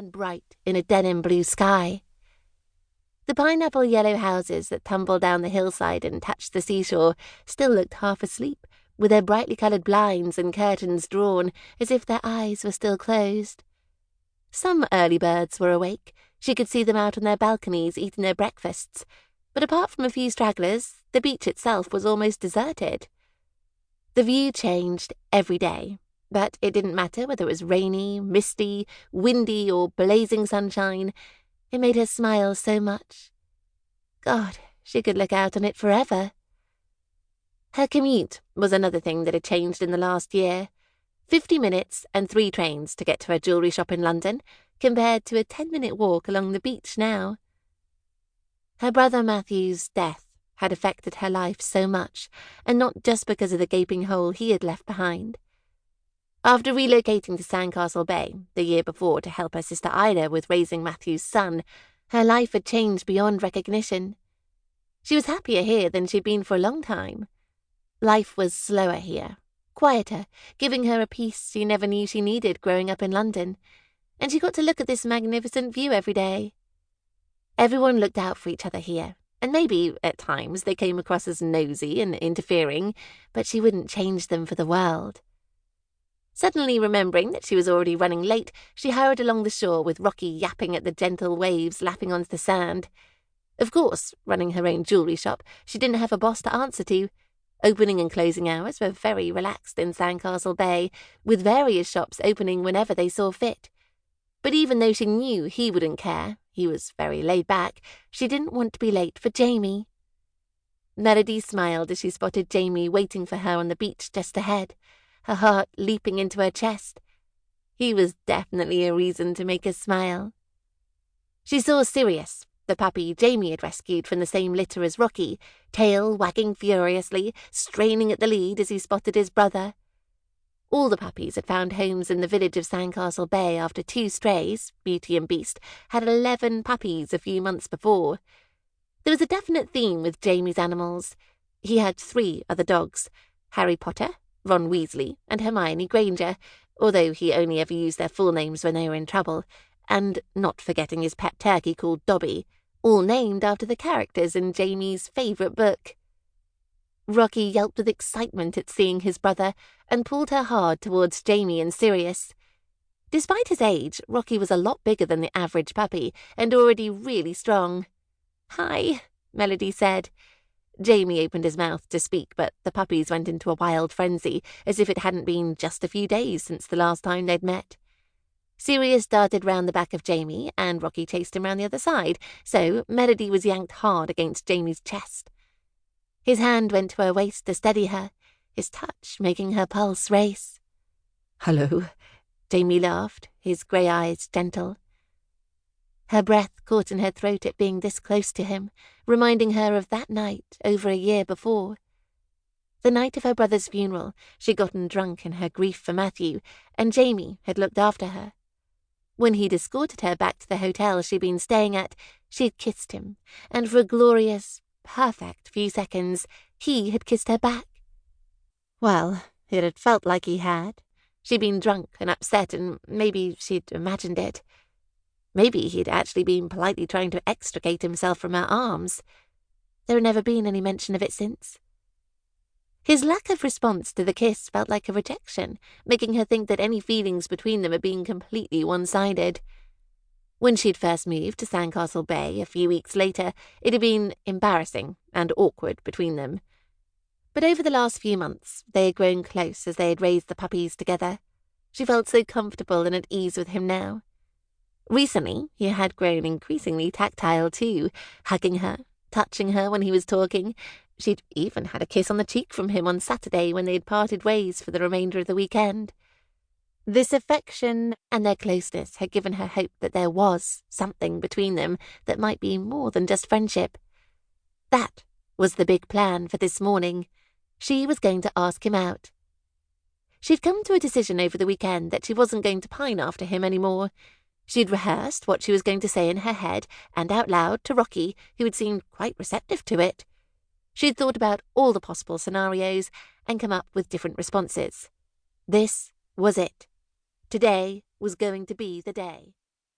burned bright in a denim blue sky. The pineapple yellow houses that tumbled down the hillside and touched the seashore still looked half asleep, with their brightly coloured blinds and curtains drawn as if their eyes were still closed. Some early birds were awake. She could see them out on their balconies eating their breakfasts, but apart from a few stragglers, the beach itself was almost deserted. The view changed every day, but it didn't matter whether it was rainy, misty, windy, or blazing sunshine. It made her smile so much. God, she could look out on it forever. Her commute was another thing that had changed in the last year. 50 minutes and 3 trains to get to her jewellery shop in London, compared to a 10-minute walk along the beach now. Her brother Matthew's death had affected her life so much, and not just because of the gaping hole he had left behind. After relocating to Sandcastle Bay the year before to help her sister Ida with raising Matthew's son, her life had changed beyond recognition. She was happier here than she'd been for a long time. Life was slower here, quieter, giving her a peace she never knew she needed growing up in London, and she got to look at this magnificent view every day. Everyone looked out for each other here, and maybe, at times, they came across as nosy and interfering, but she wouldn't change them for the world. Suddenly remembering that she was already running late, she hurried along the shore with Rocky yapping at the gentle waves lapping onto the sand. Of course, running her own jewellery shop, she didn't have a boss to answer to. Opening and closing hours were very relaxed in Sandcastle Bay, with various shops opening whenever they saw fit. But even though she knew he wouldn't care, he was very laid back, she didn't want to be late for Jamie. Melody smiled as she spotted Jamie waiting for her on the beach just ahead, her heart leaping into her chest. He was definitely a reason to make her smile. She saw Sirius, the puppy Jamie had rescued from the same litter as Rocky, tail wagging furiously, straining at the lead as he spotted his brother. All the puppies had found homes in the village of Sandcastle Bay after 2 strays, Beauty and Beast, had 11 puppies a few months before. There was a definite theme with Jamie's animals. He had 3 other dogs, Harry Potter, Ron Weasley, and Hermione Granger, although he only ever used their full names when they were in trouble, and not forgetting his pet turkey called Dobby, all named after the characters in Jamie's favourite book. Rocky yelped with excitement at seeing his brother and pulled her hard towards Jamie and Sirius. Despite his age, Rocky was a lot bigger than the average puppy and already really strong. "Hi," Melody said. Jamie opened his mouth to speak, but the puppies went into a wild frenzy, as if it hadn't been just a few days since the last time they'd met. Sirius darted round the back of Jamie, and Rocky chased him round the other side, so Melody was yanked hard against Jamie's chest. His hand went to her waist to steady her, his touch making her pulse race. "Hello," Jamie laughed, his grey eyes gentle. Her breath caught in her throat at being this close to him, reminding her of that night over a year before. The night of her brother's funeral, she'd gotten drunk in her grief for Matthew, and Jamie had looked after her. When he'd escorted her back to the hotel she'd been staying at, she'd kissed him, and for a glorious, perfect few seconds, he had kissed her back. Well, it had felt like he had. She'd been drunk and upset, and maybe she'd imagined it. Maybe he'd actually been politely trying to extricate himself from her arms. There had never been any mention of it since. His lack of response to the kiss felt like a rejection, making her think that any feelings between them had been completely one-sided. When she'd first moved to Sandcastle Bay a few weeks later, it had been embarrassing and awkward between them. But over the last few months, they had grown close as they had raised the puppies together. She felt so comfortable and at ease with him now. Recently, he had grown increasingly tactile too, hugging her, touching her when he was talking. She'd even had a kiss on the cheek from him on Saturday when they'd parted ways for the remainder of the weekend. This affection and their closeness had given her hope that there was something between them that might be more than just friendship. That was the big plan for this morning. She was going to ask him out. She'd come to a decision over the weekend that she wasn't going to pine after him anymore. She'd rehearsed what she was going to say in her head and out loud to Rocky, who had seemed quite receptive to it. She'd thought about all the possible scenarios and come up with different responses. This was it. Today was going to be the day.